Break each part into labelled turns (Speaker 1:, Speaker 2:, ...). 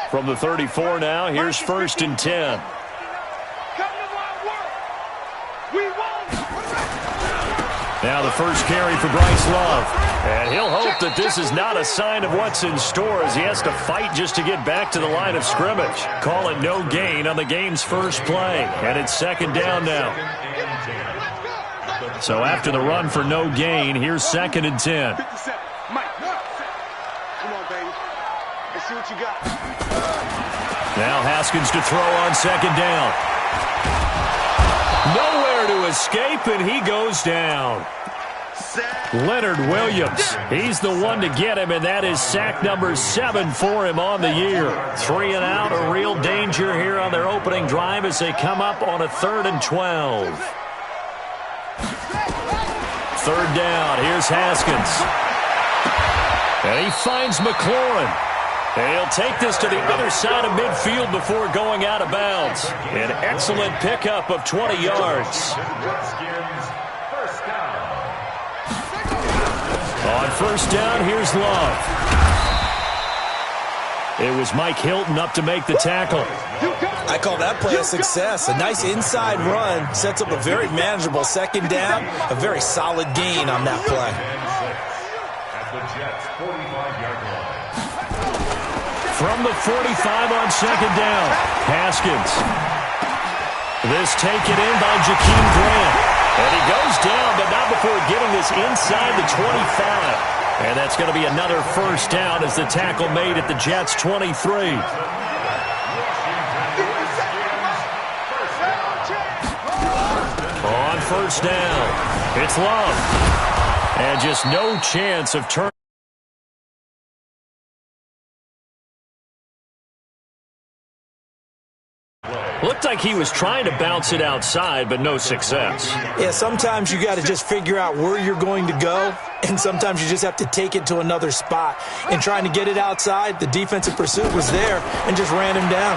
Speaker 1: From the 34 now, here's 1st and 10. Now the first carry for Bryce Love. And he'll hope that this is not a sign of what's in store as he has to fight just to get back to the line of scrimmage. Call it no gain on the game's first play. And it's 2nd down now. So after the run for no gain, here's 2nd and 10.
Speaker 2: Come on, baby. Let's see what you got.
Speaker 1: Now Haskins to throw on 2nd down. Nowhere to escape, and he goes down. Leonard Williams, he's the one to get him, and that is sack number 7 for him on the year. 3 and out, a real danger here on their opening drive as they come up on a 3rd and 12. 3rd down, here's Haskins. And he finds McLaurin. And he'll take this to the other side of midfield before going out of bounds. An excellent pickup of 20 yards. On 1st down, here's Love. It was Mike Hilton up to make the tackle.
Speaker 3: I call that play a success. A nice inside run sets up a very manageable 2nd down. A very solid gain on that play.
Speaker 1: From the 45 on 2nd down, Haskins. This taken in by Jakeem Grant. And he goes down, but not before getting this inside the 25. And that's going to be another 1st down as the tackle made at the Jets' 23. On 1st down, it's Love. And just no chance of turning. Looked like he was trying to bounce it outside, but no success.
Speaker 3: Yeah, sometimes you got to just figure out where you're going to go, and sometimes you just have to take it to another spot. And trying to get it outside, the defensive pursuit was there and just ran him down.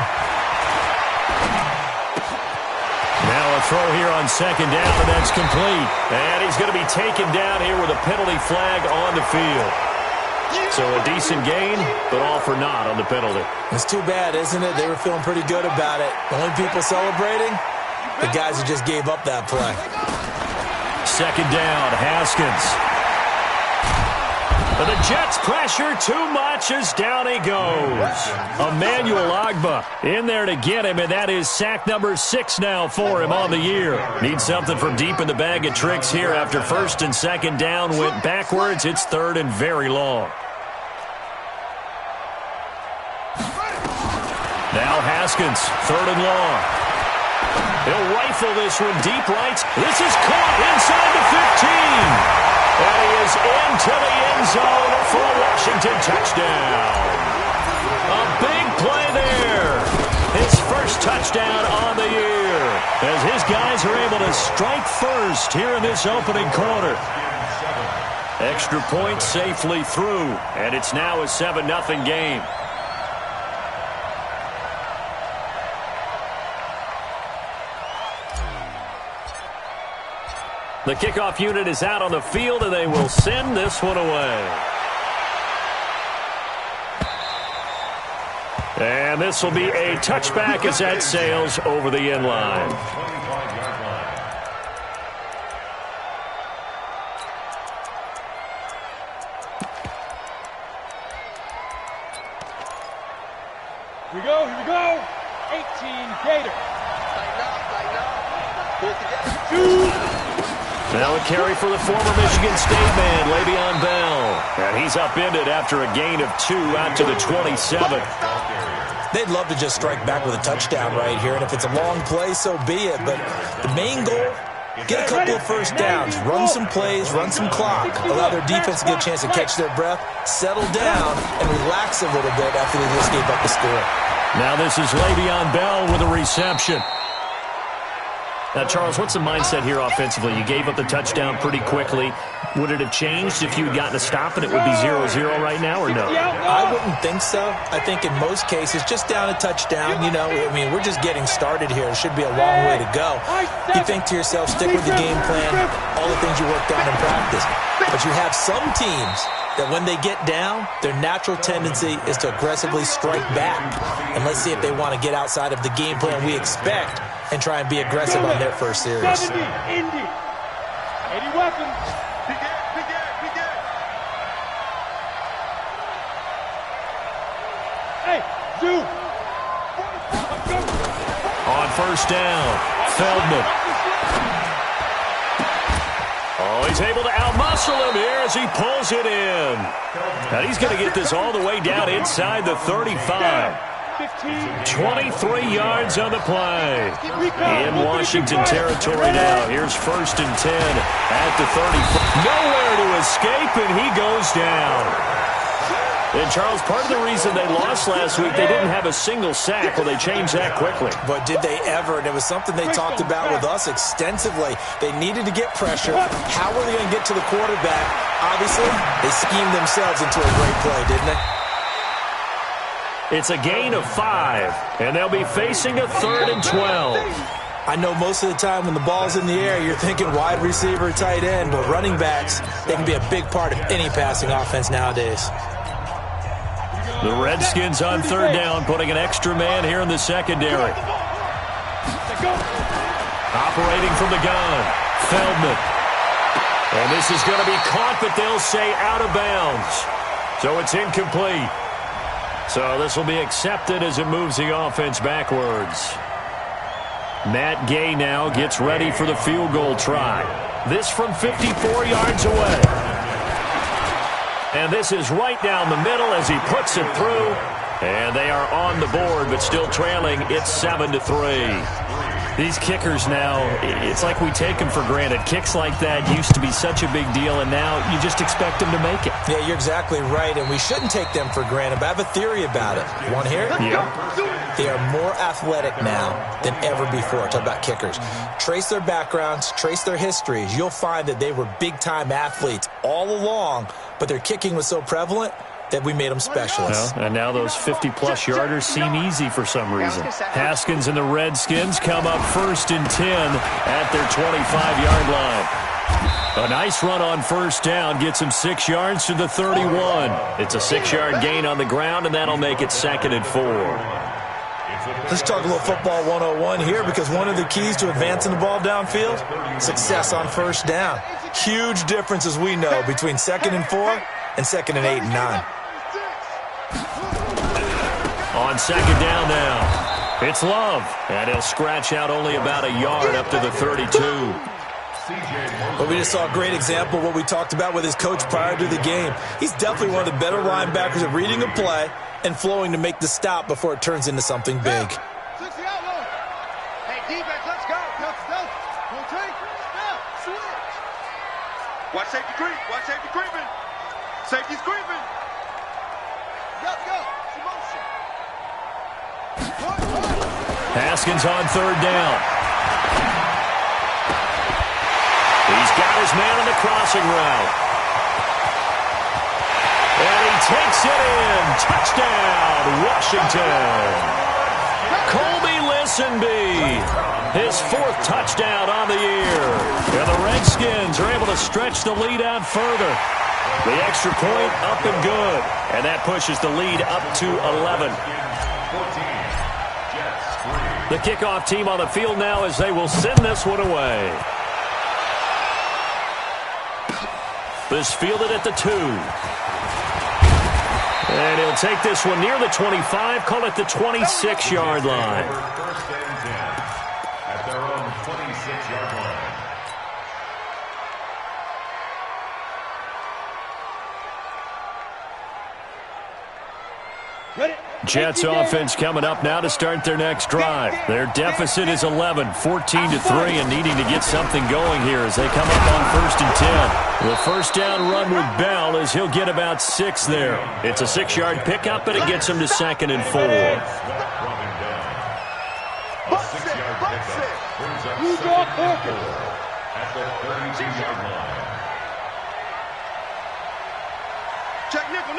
Speaker 1: Now a throw here on 2nd down, and that's complete. And he's going to be taken down here with a penalty flag on the field. So a decent gain, but all for naught on the penalty.
Speaker 3: It's too bad, isn't it? They were feeling pretty good about it. The only people celebrating, the guys who just gave up that play.
Speaker 1: 2nd down, Haskins. But the Jets pressure too much as down he goes. Emmanuel Ogbah in there to get him, and that is sack number 6 now for him on the year. Needs something from deep in the bag of tricks here after 1st and 2nd down went backwards. It's 3rd and very long. Now Haskins, 3rd and long. He'll rifle this one deep right. This is caught inside the 15. And he is into the end zone for a Washington touchdown. A big play there. His first touchdown on the year. As his guys are able to strike first here in this opening quarter. Extra point safely through. And it's now a 7-0 game. The kickoff unit is out on the field, and they will send this one away. And this will be a touchback as that sails over the end line.
Speaker 4: Here we go, here we go. 18 Gators.
Speaker 1: Now a carry for the former Michigan State man, Le'Veon Bell. And he's upended after a gain of 2 out to the 27.
Speaker 3: They'd love to just strike back with a touchdown right here, and if it's a long play, so be it. But the main goal, get a couple of first downs, run some plays, run some clock, allow their defense to get a chance to catch their breath, settle down, and relax a little bit after they just gave up the score.
Speaker 1: Now this is Le'Veon Bell with a reception. Now, Charles, what's the mindset here offensively? You gave up the touchdown pretty quickly. Would it have changed if you had gotten a stop and it would be 0-0 right now, or no?
Speaker 3: I wouldn't think so. I think in most cases, just down a touchdown, you know, I mean, we're just getting started here. It should be a long way to go. You think to yourself, stick with the game plan, all the things you worked on in practice. But you have some teams that when they get down, their natural tendency is to aggressively strike back. And let's see if they want to get outside of the game plan we expect and try and be aggressive on their first series.
Speaker 4: 70, Indy. 80 weapons. Hey, Zoo.
Speaker 1: On first down, Feldman. Oh, he's able to outmuscle him here as he pulls it in. And he's going to get this all the way down inside the 35. 23 yards on the play. In Washington territory now. Here's first and 10 at the 30. Nowhere to escape, and he goes down. And, Charles, part of the reason they lost last week, they didn't have a single sack. Well, they changed that quickly.
Speaker 3: But did they ever? And it was something they talked about with us extensively. They needed to get pressure. How were they going to get to the quarterback? Obviously, they schemed themselves into a great play, didn't they?
Speaker 1: It's a gain of 5, and they'll be facing a 3rd and 12.
Speaker 3: I know most of the time when the ball's in the air, you're thinking wide receiver, tight end, but running backs, they can be a big part of any passing offense nowadays.
Speaker 1: The Redskins on 3rd down, putting an extra man here in the secondary. Operating from the gun, Feldman. And this is going to be caught, but they'll say out of bounds. So it's incomplete. So this will be accepted as it moves the offense backwards. Matt Gay now gets ready for the field goal try. This from 54 yards away. And this is right down the middle as he puts it through. And they are on the board, but still trailing. It's 7-3. These kickers now, it's like we take them for granted. Kicks like that used to be such a big deal, and now you just expect them to make it.
Speaker 3: Yeah, you're exactly right, and we shouldn't take them for granted, but I have a theory about it. You want to hear it?
Speaker 1: Yeah.
Speaker 3: They are more athletic now than ever before. Talk about kickers. Trace their backgrounds, trace their histories. You'll find that they were big-time athletes all along, but their kicking was so prevalent that we made them specialists.
Speaker 1: Well, and now those 50-plus yarders seem easy for some reason. Haskins and the Redskins come up 1st and 10 at their 25-yard line. A nice run on first down gets him 6 yards to the 31. It's a 6-yard gain on the ground, and that'll make it 2nd and 4.
Speaker 3: Let's talk a little football 101 here, because one of the keys to advancing the ball downfield, success on first down. Huge difference, as we know, between 2nd and 4 and 2nd and 8 and 9.
Speaker 1: On 2nd down now, it's Love, and he'll scratch out only about a yard up to the 32.
Speaker 3: Well, we just saw a great example of what we talked about with his coach prior to the game. He's definitely one of the better linebackers at reading a play and flowing to make the stop before it turns into something big.
Speaker 2: Hey, defense, let's go. Rotate, step, switch. Watch safety creep. Watch safety creeping. Safety's creeping. Go. Motion.
Speaker 1: Haskins on 3rd down. He's got his man on the crossing route. And he takes it in. Touchdown, Washington. Colby Listenby, his 4th touchdown on the year. And the Redskins are able to stretch the lead out further. The extra point up and good. And that pushes the lead up to 11. The kickoff team on the field now as they will send this one away. This fielded at the 2. And he'll take this one near the 25, call it the 26-yard line.
Speaker 5: First and 10 at their own 26-yard line.
Speaker 1: Jets offense coming up now to start their next drive. Their deficit is 11, 14-3, and needing to get something going here as they come up on 1st and 10. The first down run with Bell as he'll get about 6 there. It's a 6-yard pickup, but it gets him to 2nd and 4.
Speaker 5: At the 32-yard line.
Speaker 2: Check nickel.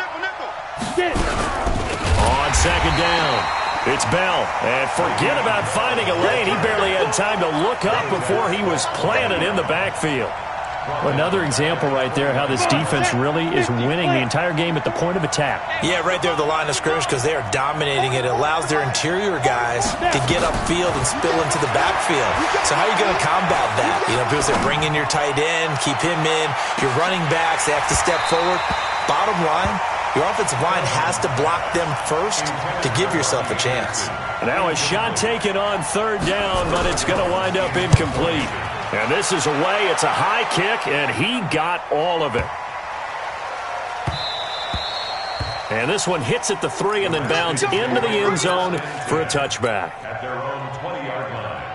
Speaker 1: On 2nd down, it's Bell. And forget about finding a lane. He barely had time to look up before he was planted in the backfield. Well, another example right there how this defense really is winning the entire game at the point of attack.
Speaker 3: Yeah, right there at the line of scrimmage because they are dominating it. It allows their interior guys to get upfield and spill into the backfield. So how are you going to combat that? You know, people say bring in your tight end, keep him in. Your running backs, they have to step forward. Bottom line, your offensive line has to block them first to give yourself a chance.
Speaker 1: Now a shot taken on third down, but it's going to wind up incomplete. And this is away. It's a high kick, and he got all of it. And this one hits at the 3 and then bounds into the end zone for a touchback.
Speaker 5: At their own 20-yard line.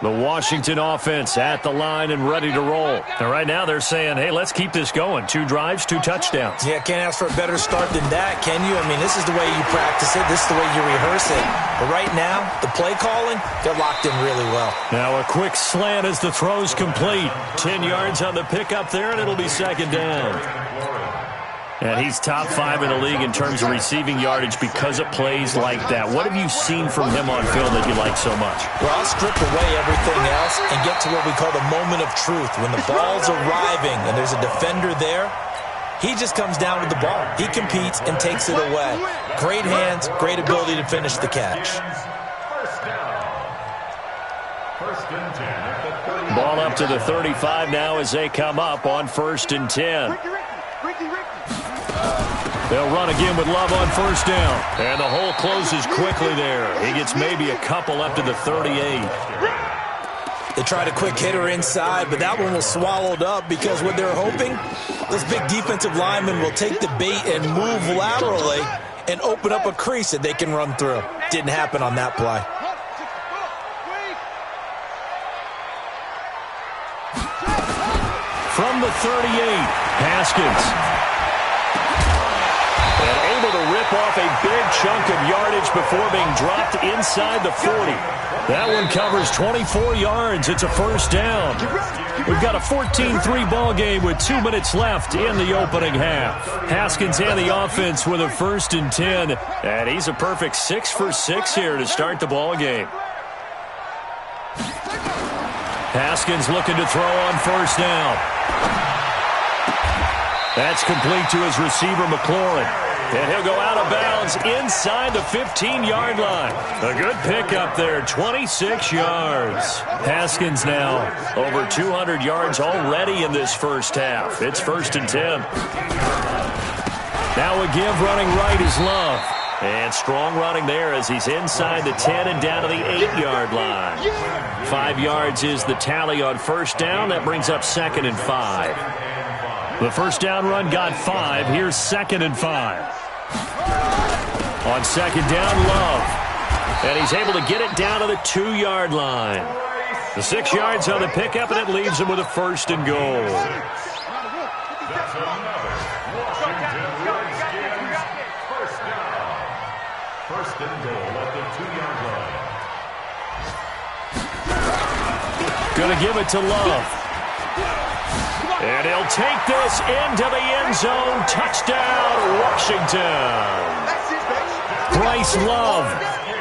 Speaker 1: The Washington offense at the line and ready to roll. And right now they're saying, hey, let's keep this going. 2 drives, 2 touchdowns.
Speaker 3: Yeah, can't ask for a better start than that, can you? I mean, this is the way you practice it. This is the way you rehearse it. But right now, the play calling, they're locked in really well.
Speaker 1: Now a quick slant as the throw's complete. 10 yards on the pickup there, and it'll be second down. And he's top 5 in the league in terms of receiving yardage because of plays like that. What have you seen from him on film that you like so much?
Speaker 3: Well, I'll strip away everything else and get to what we call the moment of truth. When the ball's arriving and there's a defender there, he just comes down with the ball. He competes and takes it away. Great hands, great ability to finish the catch.
Speaker 5: First down. First and 10 at the 30.
Speaker 1: Ball up to the 35 now as they come up on 1st and 10. They'll run again with Love on first down. And the hole closes quickly there. He gets maybe a couple up to the 38.
Speaker 3: They tried a quick hitter inside, but that one was swallowed up because what they're hoping, those big defensive linemen will take the bait and move laterally and open up a crease that they can run through. Didn't happen on that play.
Speaker 1: From the 38, Haskins. And able to rip off a big chunk of yardage before being dropped inside the 40. That one covers 24 yards. It's a first down. We've got a 14-3 ball game with 2 minutes left in the opening half. Haskins and the offense with a 1st and 10. And he's a perfect 6 for 6 here to start the ball game. Haskins looking to throw on first down. That's complete to his receiver, McLaurin. And he'll go out of bounds inside the 15-yard line. A good pickup there, 26 yards. Haskins now over 200 yards already in this first half. It's 1st and 10. Now a give running right is Love. And strong running there as he's inside the 10 and down to the 8-yard line. 5 yards is the tally on first down. That brings up 2nd and 5. The first down run got 5. Here's 2nd and 5. On second down, Love. And he's able to get it down to the 2-yard line. The 6 yards on the pickup, and it leaves him with a 1st and goal.
Speaker 5: That's another Washington Redskins first down. 1st and goal at the 2-yard line.
Speaker 1: Gonna give it to Love. And he'll take this into the end zone. Touchdown, Washington. Bryce Love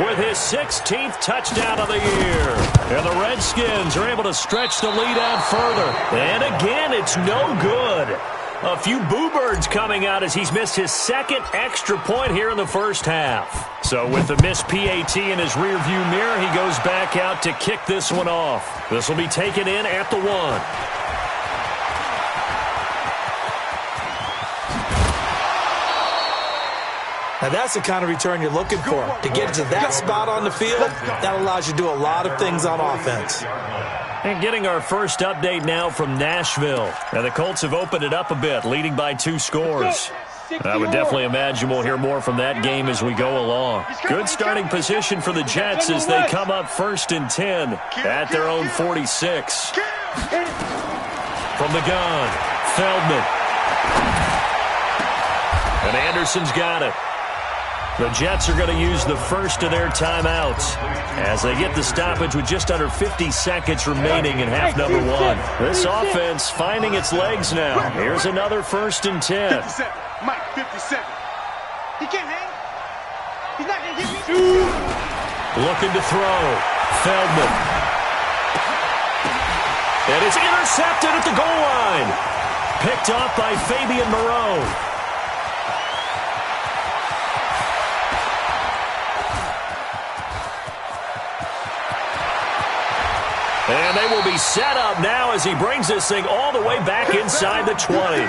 Speaker 1: with his 16th touchdown of the year. And the Redskins are able to stretch the lead out further. And again, it's no good. A few boo birds coming out as he's missed his 2nd extra point here in the first half. So with the missed PAT in his rearview mirror, he goes back out to kick this one off. This will be taken in at the 1.
Speaker 3: Now that's the kind of return you're looking for. To get to that spot on the field, that allows you to do a lot of things on offense.
Speaker 1: And getting our first update now from Nashville. And the Colts have opened it up a bit, leading by 2 scores. I would definitely imagine we'll hear more from that game as we go along. Good starting position for the Jets as they come up 1st and 10 at their own 46. From the gun, Feldman. And Anderson's got it. The Jets are going to use the first of their timeouts as they get the stoppage with just under 50 seconds remaining in half number 1. This offense finding its legs now. Here's another 1st and 10.
Speaker 2: 57. Mike, 57. He can't hang. He's not going to get me.
Speaker 1: Looking to throw. Feldman. It is intercepted at the goal line. Picked off by Fabian Moreau. And they will be set up now as he brings this thing all the way back inside the 20.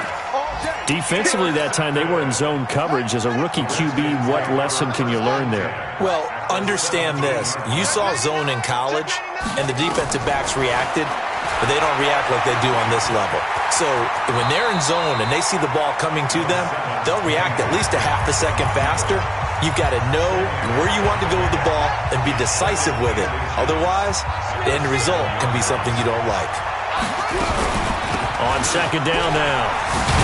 Speaker 1: Defensively that time, they were in zone coverage. As a rookie QB, what lesson can you learn there?
Speaker 3: Well, understand this. You saw zone in college, and the defensive backs reacted, but they don't react like they do on this level. So when they're in zone and they see the ball coming to them, they'll react at least a half a second faster. You've got to know where you want to go with the ball and be decisive with it. Otherwise, the end result can be something you don't like.
Speaker 1: On second down now,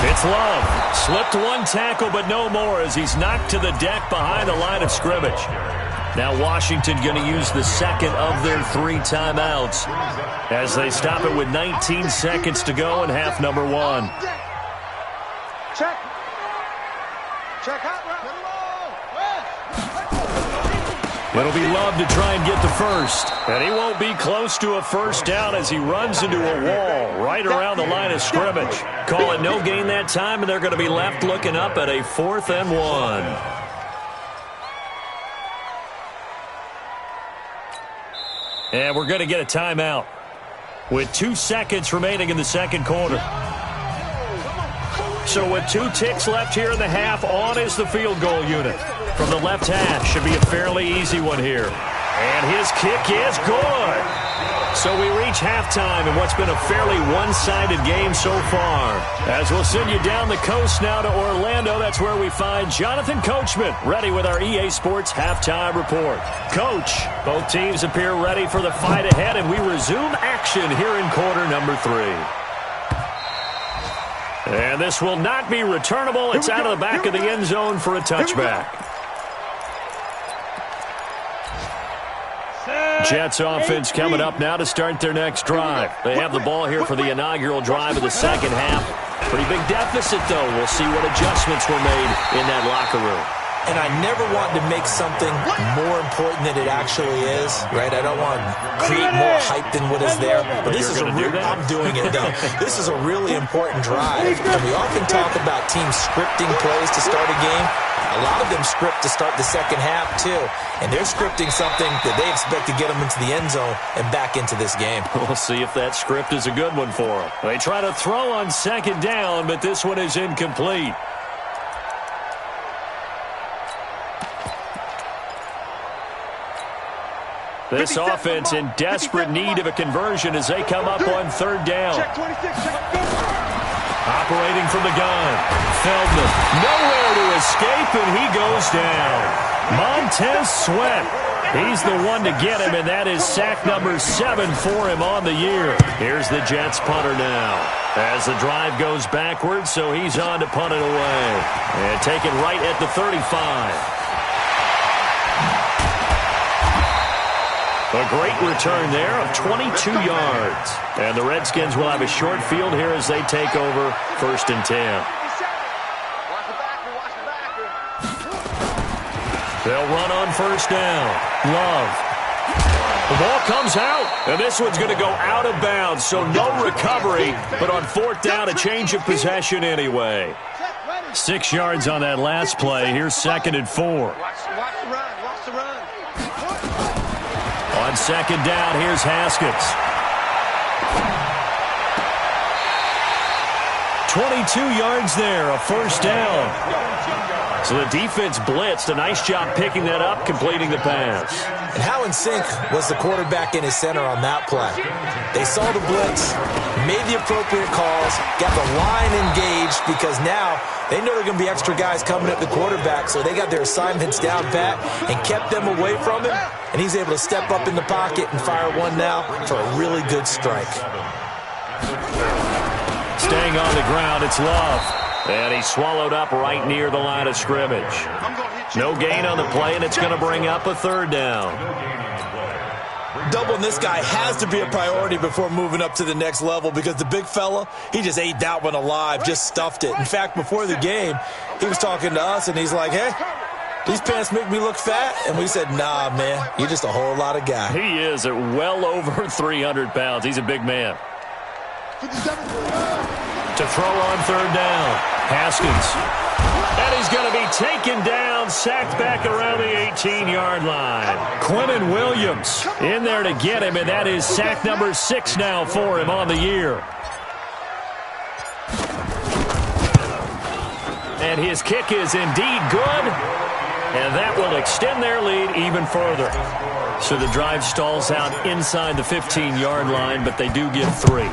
Speaker 1: it's Love. Slipped one tackle, but no more as he's knocked to the deck behind the line of scrimmage. Now Washington going to use the second of their 3 timeouts as they stop it with 19 seconds to go in half number 1.
Speaker 2: Check. Check out.
Speaker 1: It'll be Love to try and get the first. And he won't be close to a first down as he runs into a wall right around the line of scrimmage. Call it no gain that time, and they're going to be left looking up at a 4th and 1. And we're going to get a timeout with 2 seconds remaining in the second quarter. So with 2 ticks left here in the half, on is the field goal unit. From the left hash, should be a fairly easy one here. And his kick is good. So we reach halftime in what's been a fairly one-sided game so far. As we'll send you down the coast now to Orlando, that's where we find Jonathan Coachman, ready with our EA Sports Halftime Report. Coach, both teams appear ready for the fight ahead, and we resume action here in quarter number 3. And this will not be returnable. It's out of the back of the end zone for a touchback. Jets offense coming up now to start their next drive. They have the ball here for the inaugural drive of the second half. Pretty big deficit, though. We'll see what adjustments were made in that locker room.
Speaker 3: And I never want to make something more important than it actually is, right? I don't want to create more hype than what is there. But this is I'm doing it, though. This is a really important drive. And we often talk about teams scripting plays to start a game. A lot of them script to start the second half, too. And they're scripting something that they expect to get them into the end zone and back into this game.
Speaker 1: We'll see if that script is a good one for them. They try to throw on second down, but this one is incomplete. This offense in desperate need of a conversion as they come up on third down. Operating from the gun, Feldman, nowhere to escape, and he goes down. Montez Sweat, he's the one to get him, and that is sack number 7 for him on the year. Here's the Jets punter now. As the drive goes backwards, so he's on to punt it away. And taken right at the 35. A great return there of 22 yards. And the Redskins will have a short field here as they take over 1st and 10. They'll run on first down. Love. The ball comes out, and this one's going to go out of bounds, so no recovery, but on 4th down, a change of possession anyway. 6 yards on that last play. Here's 2nd and 4.
Speaker 2: Watch the run. Watch the run.
Speaker 1: On second down, here's Haskins. 22 yards there, a first down. So the defense blitzed. A nice job picking that up, completing the pass.
Speaker 3: And how in sync was the quarterback in his center on that play? They saw the blitz, made the appropriate calls, got the line engaged because now they know there are going to be extra guys coming at the quarterback, so they got their assignments down pat and kept them away from him, and he's able to step up in the pocket and fire one now for a really good strike.
Speaker 1: Staying on the ground, it's Love. And he's swallowed up right near the line of scrimmage. No gain on the play, and it's going to bring up a 3rd down.
Speaker 3: Doubling this guy has to be a priority before moving up to the next level because the big fella, he just ate that one alive, just stuffed it. In fact, before the game, he was talking to us, and he's like, hey, these pants make me look fat. And we said, nah, man, you're just a whole lot of guy.
Speaker 1: He is at well over 300 pounds. He's a big man.
Speaker 2: 57.
Speaker 1: To throw on third down, Haskins. And he's going to be taken down, sacked back around the 18-yard line. Quinnen Williams in there to get him, and that is sack number 6 now for him on the year. And his kick is indeed good, and that will extend their lead even further. So the drive stalls out inside the 15-yard line, but they do get 3.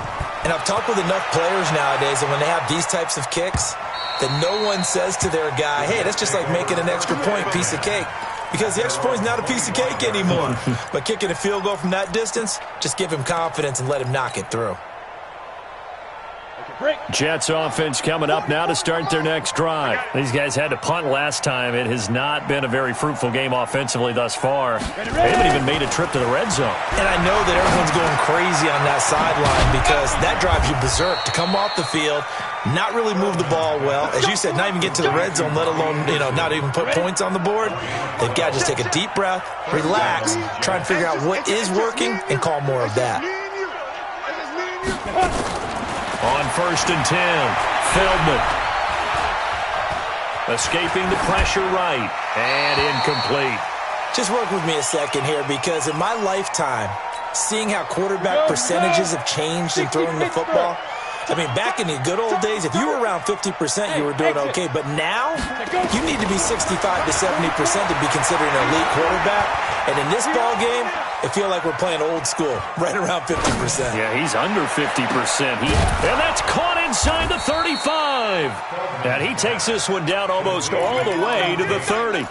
Speaker 3: And I've talked with enough players nowadays that when they have these types of kicks, that no one says to their guy, hey, that's just like making an extra point, piece of cake. Because the extra point is not a piece of cake anymore. But kicking a field goal from that distance, just give him confidence and let him knock it through.
Speaker 1: Jets offense coming up now to start their next drive. These guys had to punt last time. It has not been a very fruitful game offensively thus far. They haven't even made a trip to the red zone.
Speaker 3: And I know that everyone's going crazy on that sideline because that drives you berserk to come off the field, not really move the ball well. As you said, not even get to the red zone, let alone, not even put points on the board. They've got to just take a deep breath, relax, try and figure out what is working, and call more of that.
Speaker 1: On 1st and 10, Feldman. Escaping the pressure right, and incomplete.
Speaker 3: Just work with me a second here because in my lifetime, seeing how quarterback percentages have changed in throwing the football, I mean, back in the good old days, if you were around 50%, you were doing okay. But now, you need to be 65 to 70% to be considered an elite quarterback. And in this ball game, I feel like we're playing old school, right around 50%.
Speaker 1: Yeah, he's under 50%. And that's caught inside the 35. And he takes this one down almost all the way to the 30.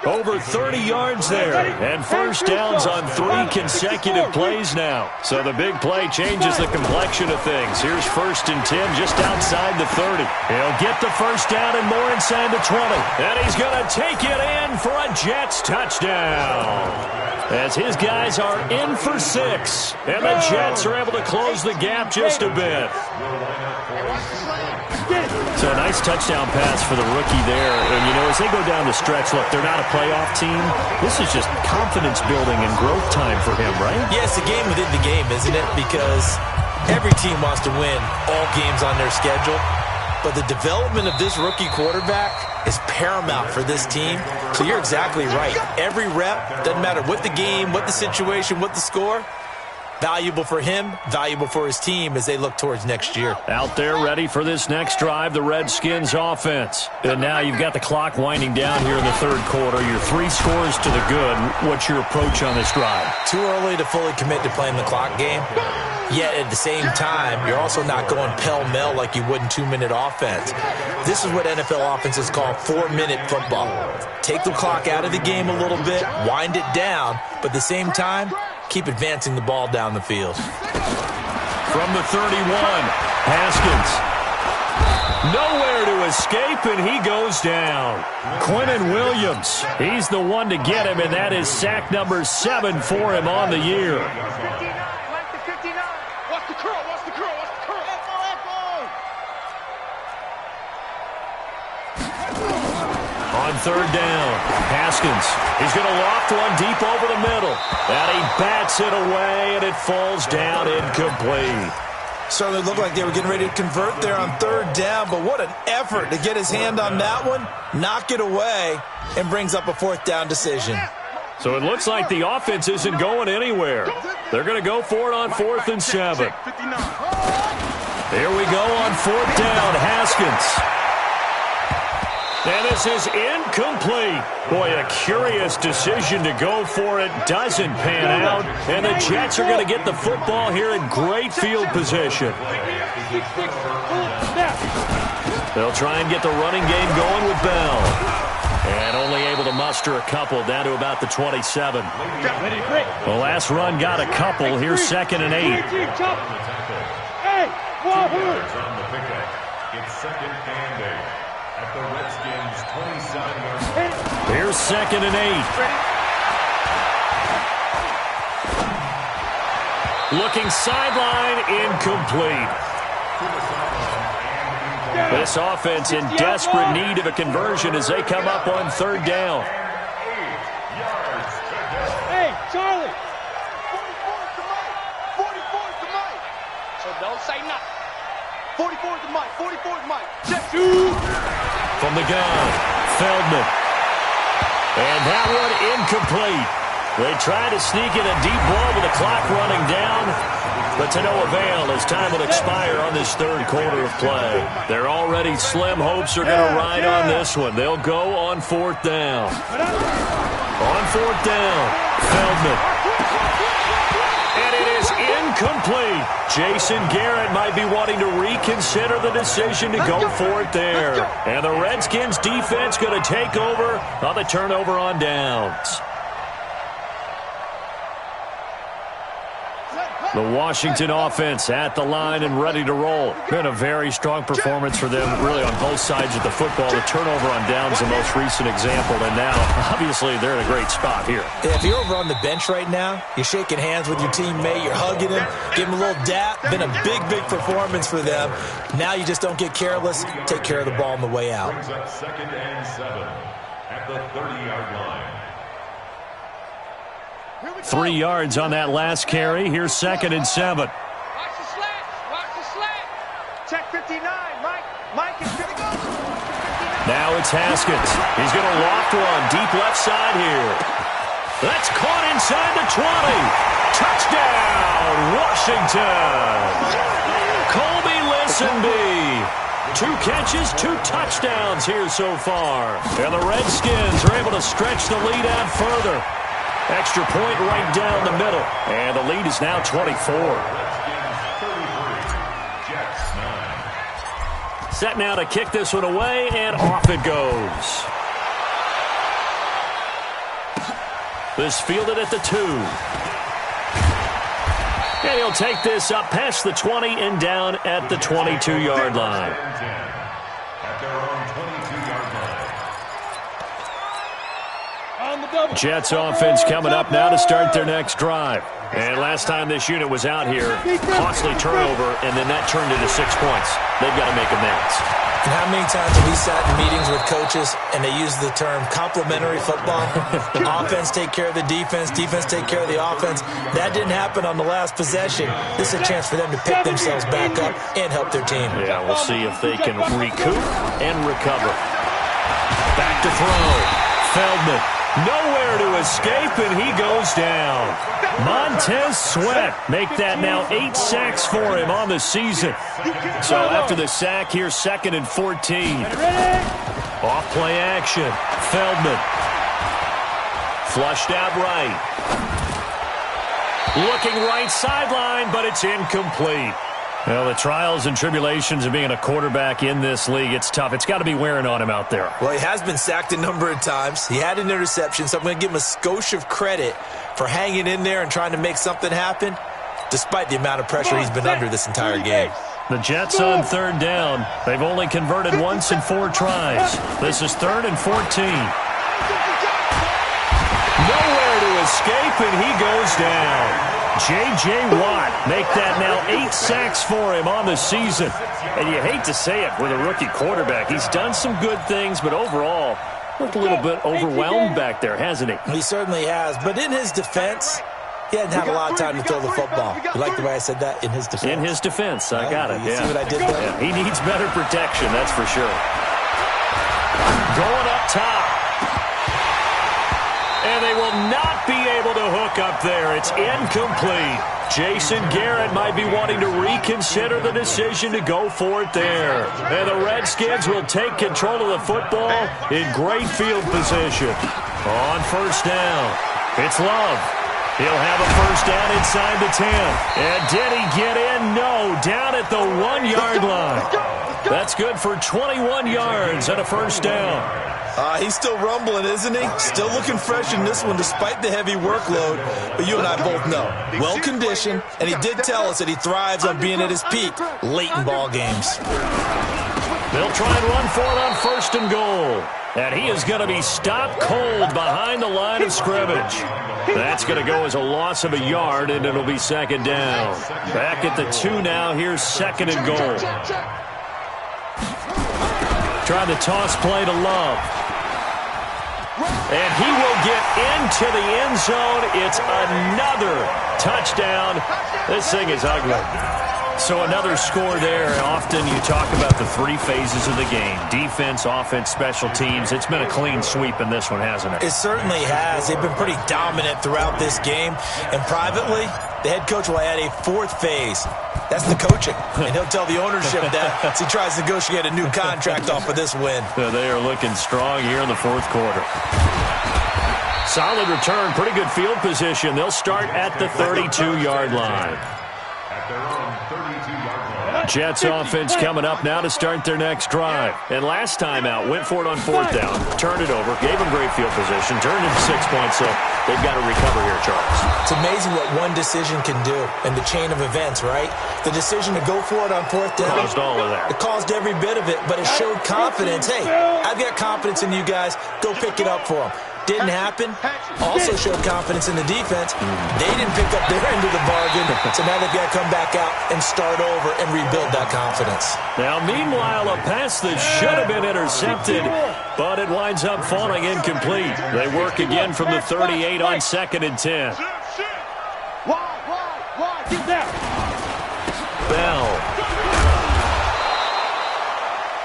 Speaker 1: Over 30 yards there. And first downs on 3 consecutive plays now. So the big play changes the complexion of things. Here's 1st and 10 just outside the 30. He'll get the first down and more inside the 20. And he's going to take it in for a Jets touchdown. As his guys are in for 6. And the Jets are able to close the gap just a bit. So a nice touchdown pass for the rookie there. And, as they go down the stretch, look, they're not a playoff team. This is just confidence building and growth time for him, right?
Speaker 3: Yeah, it's a game within the game, isn't it? Because every team wants to win all games on their schedule. But the development of this rookie quarterback is paramount for this team. So you're exactly right. Every rep, doesn't matter what the game, what the situation, what the score, valuable for him, valuable for his team as they look towards next year.
Speaker 1: Out there ready for this next drive, the Redskins offense. And now you've got the clock winding down here in the third quarter. Your 3 scores to the good. What's your approach on this drive?
Speaker 3: Too early to fully commit to playing the clock game. Yet at the same time, you're also not going pell-mell like you would in 2-minute offense. This is what NFL offenses call 4-minute football. Take the clock out of the game a little bit, wind it down, but at the same time, keep advancing the ball down the field.
Speaker 1: From the 31, Haskins. Nowhere to escape, and he goes down. Quinnen Williams, he's the one to get him, and that is sack number 7 for him on the year. On third down, Haskins. He's going to loft one deep over the middle. And he bats it away, and it falls down incomplete.
Speaker 3: Certainly looked like they were getting ready to convert there on third down, but what an effort to get his hand on that one, knock it away, and brings up a 4th down decision.
Speaker 1: So it looks like the offense isn't going anywhere. They're going to go for it on 4th and 7. Here we go on 4th down, Haskins. And this is incomplete. Boy, a curious decision to go for it. Doesn't pan out. And the Jets are going to get the football here in great field position. They'll try and get the running game going with Bell. And only able to muster a couple down to about the 27. The last run got a couple. Here's 2nd and 8.
Speaker 5: Hey, it's 2nd and 8. At the Redskins' 27-yard line.
Speaker 1: Here's 2nd and 8. Looking sideline, incomplete. This offense in desperate need of a conversion as they come up on 3rd down.
Speaker 2: say nothing. 44 is the mic. 44 is the mic. Check. Shoot.
Speaker 1: From the gun, Feldman. And that one incomplete. They tried to sneak in a deep ball with the clock running down, but to no avail as time will expire on this third quarter of play. Their already slim hopes are going to ride on this one. They'll go on fourth down. On fourth down, Feldman. And it is incomplete. Jason Garrett might be wanting to reconsider the decision to go for it there. And the Redskins defense going to take over on the turnover on downs. The Washington offense at the line and ready to roll. Been a very strong performance for them, really, on both sides of the football. The turnover on downs, the most recent example, and now, obviously, they're in a great spot here.
Speaker 3: Yeah, if you're over on the bench right now, you're shaking hands with your teammate, you're hugging him, give him a little dap. Been a big, big performance for them. Now you just don't get careless. Take care of the ball on the way out.
Speaker 5: Brings up 2nd and 7 at the 30-yard line.
Speaker 1: 3 yards on that last carry. Here's 2nd and 7.
Speaker 2: Watch the slant. Watch the slant. Check 59. Mike is going to go.
Speaker 1: Now it's Haskins. He's going to loft one deep left side here. That's caught inside the 20. Touchdown, Washington. Colby Listenby. 2 catches, 2 touchdowns here so far. And the Redskins are able to stretch the lead out further. Extra point right down the middle. And the lead is now 24. Set now to kick this one away, and off it goes. This fielded at the 2. And he'll take this up past the 20 and down at the 22-yard line.
Speaker 5: At their own 22-yard line.
Speaker 1: Jets offense coming up now to start their next drive. And last time this unit was out here, costly turnover, and then that turned into 6 points. They've got to make amends.
Speaker 3: And how many times have we sat in meetings with coaches and they use the term complementary football? Offense take care of the defense, defense take care of the offense. That didn't happen on the last possession. This is a chance for them to pick themselves back up and help their team.
Speaker 1: Yeah, we'll see if they can recoup and recover. Back to throw. Feldman. Nowhere to escape, and he goes down. Montez Sweat make that now 8 sacks for him on the season. So after the sack, here's 2nd and 14. Off play action. Feldman. Flushed out right. Looking right sideline, but it's incomplete. Well, the trials and tribulations of being a quarterback in this league, it's tough. It's got to be wearing on him out there.
Speaker 3: Well, he has been sacked a number of times. He had an interception, so I'm going to give him a skosh of credit for hanging in there and trying to make something happen, despite the amount of pressure he's been under this entire game.
Speaker 1: The Jets on 3rd down. They've only converted once in 4 tries. This is 3rd and 14. Nowhere to escape, and he goes down. J.J. Watt make that now 8 sacks for him on the season. And you hate to say it with a rookie quarterback. He's done some good things, but overall, looked a little bit overwhelmed back there, hasn't he?
Speaker 3: He certainly has. But in his defense, he hadn't had a lot of time to throw the football. You like the way I said that? In his defense.
Speaker 1: In his defense. I got it.
Speaker 3: You see what I did there?
Speaker 1: Yeah, he needs better protection, that's for sure. Going up top. And they will not be able to hook up there. It's incomplete. Jason Garrett might be wanting to reconsider the decision to go for it there. And the Redskins will take control of the football in great field position. On 1st down, it's Love. He'll have a 1st down inside the 10. And did he get in? No, down at the 1-yard line. That's good for 21 yards and a 1st down.
Speaker 3: He's still rumbling, isn't he? Still looking fresh in this one despite the heavy workload. But you and I both know, well-conditioned, and he did tell us that he thrives on being at his peak late in ball games.
Speaker 1: They'll try and run for it on 1st and goal. And he is going to be stopped cold behind the line of scrimmage. That's going to go as a loss of a yard, and it'll be 2nd down. Back at the 2 now. Here's 2nd and goal. Trying the toss play to Love. And he will get into the end zone. It's another touchdown. This thing is ugly. So another score there. Often you talk about the three phases of the game. Defense, offense, special teams. It's been a clean sweep in this one, hasn't it?
Speaker 3: It certainly has. They've been pretty dominant throughout this game. And privately, the head coach will add a fourth phase. That's the coaching. And he'll tell the ownership that as he tries to negotiate a new contract off of this win.
Speaker 1: They are looking strong here in the fourth quarter. Solid return. Pretty good field position. They'll start at the 32-yard line. Jets offense coming up now to start their next drive. And last time out, went for it on fourth down, turned it over, gave them great field position, turned into 6 points, so they've got to recover here, Charles.
Speaker 3: It's amazing what one decision can do in the chain of events, right? The decision to go for it on fourth down.
Speaker 1: Caused all of that.
Speaker 3: It caused every bit of it, but it showed confidence. Hey, I've got confidence in you guys. Go pick it up for them. Didn't happen. Also showed confidence in the defense. They didn't pick up their end of the bargain, so now they've got to come back out and start over and rebuild that confidence.
Speaker 1: Now, meanwhile, a pass that should have been intercepted, but it winds up falling incomplete. They work again from the 38 on 2nd and 10.
Speaker 4: Get down.
Speaker 1: Bell.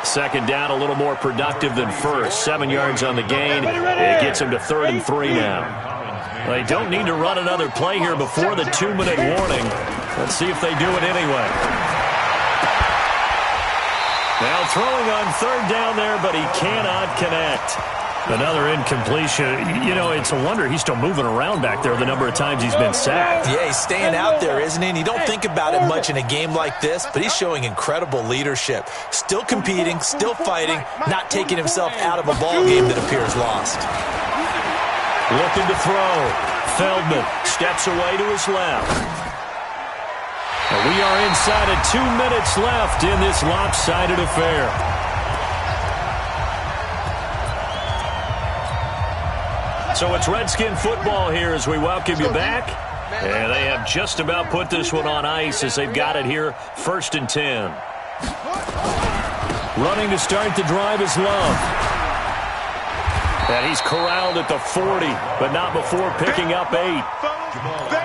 Speaker 1: Second down, a little more productive than first. 7 yards on the gain. It gets him to 3rd and 3 now. They don't need to run another play here before the 2-minute warning. Let's see if they do it anyway. Now throwing on 3rd down there, but he cannot connect. Another incompletion. You know, it's a wonder he's still moving around back there the number of times he's been sacked.
Speaker 3: Yeah, he's staying out there, isn't he? And you don't think about it much in a game like this, but he's showing incredible leadership. Still competing, still fighting, not taking himself out of a ball game that appears lost.
Speaker 1: Looking to throw. Feldman steps away to his left. We are inside of 2 minutes left in this lopsided affair. So it's Redskin football here as we welcome you back. And they have just about put this one on ice as they've got it here, 1st and 10. Running to start the drive is Love. And he's corralled at the 40, but not before picking up 8.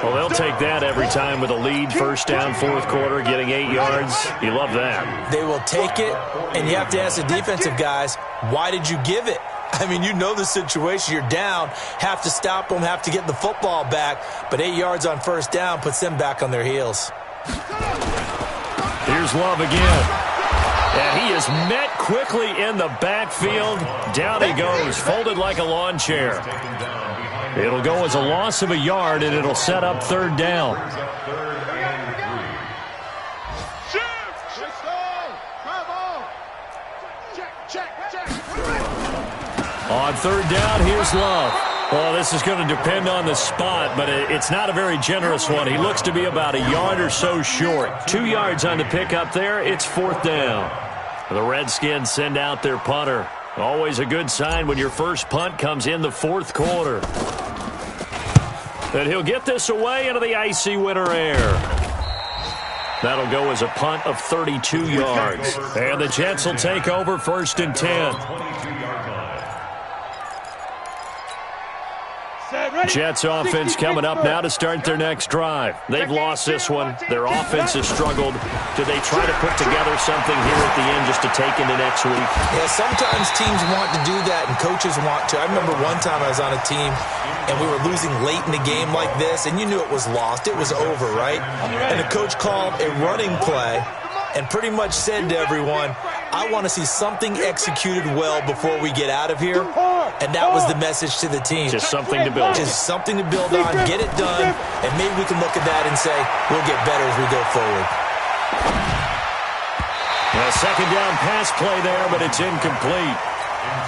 Speaker 1: Well, they'll take that every time with a lead, 1st down, 4th quarter, getting 8 yards. You love that.
Speaker 3: They will take it, and you have to ask the defensive guys, why did you give it? I mean, you know the situation. You're down, have to stop them, have to get the football back, but 8 yards on 1st down puts them back on their heels.
Speaker 1: Here's Love again. And he is met quickly in the backfield. Down he goes, folded like a lawn chair. It'll go as a loss of a yard, and it'll set up 3rd down. On 3rd down, here's Love. Well, this is going to depend on the spot, but it's not a very generous one. He looks to be about a yard or so short. 2 yards on the pickup there. It's 4th down. The Redskins send out their punter. Always a good sign when your first punt comes in the 4th quarter. And he'll get this away into the icy winter air. That'll go as a punt of 32 yards. And the Jets will take over 1st and 10. Jets offense coming up now to start their next drive. They've lost this one. Their offense has struggled. Do they try to put together something here at the end just to take into next week?
Speaker 3: Yeah, sometimes teams want to do that and coaches want to. I remember one time I was on a team and we were losing late in the game like this, and you knew it was lost. It was over, right? And the coach called a running play and pretty much said to everyone, I want to see something executed well before we get out of here. And that was the message to the team.
Speaker 1: Just something to build.
Speaker 3: Just something to build on, get it done, and maybe we can look at that and say, we'll get better as we go forward.
Speaker 1: A 2nd down pass play there, but it's incomplete.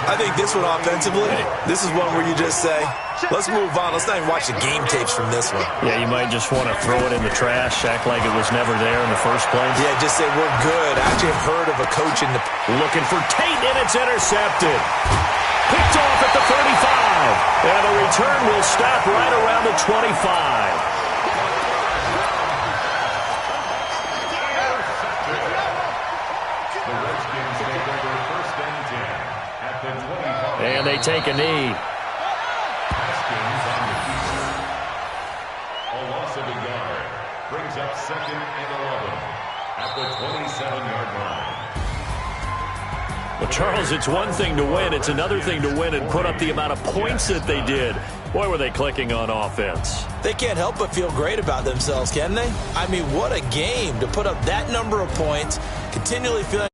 Speaker 3: I think this one offensively, this is one where you just say, let's move on. Let's not even watch the game tapes from this one.
Speaker 1: Yeah, you might just want to throw it in the trash, act like it was never there in the first place.
Speaker 3: Yeah, just say we're good. I actually have heard of a coach in the...
Speaker 1: Looking for Tate, and it's intercepted. Picked off at the 35. And the return will stop right around the 25. And they take a knee.
Speaker 5: A loss of a yard brings up 2nd and 11 at the 27-yard line.
Speaker 1: Well, Charles, it's one thing to win. It's another thing to win and put up the amount of points that they did. Boy, were they clicking on offense.
Speaker 3: They can't help but feel great about themselves, can they? I mean, what a game to put up that number of points, continually feeling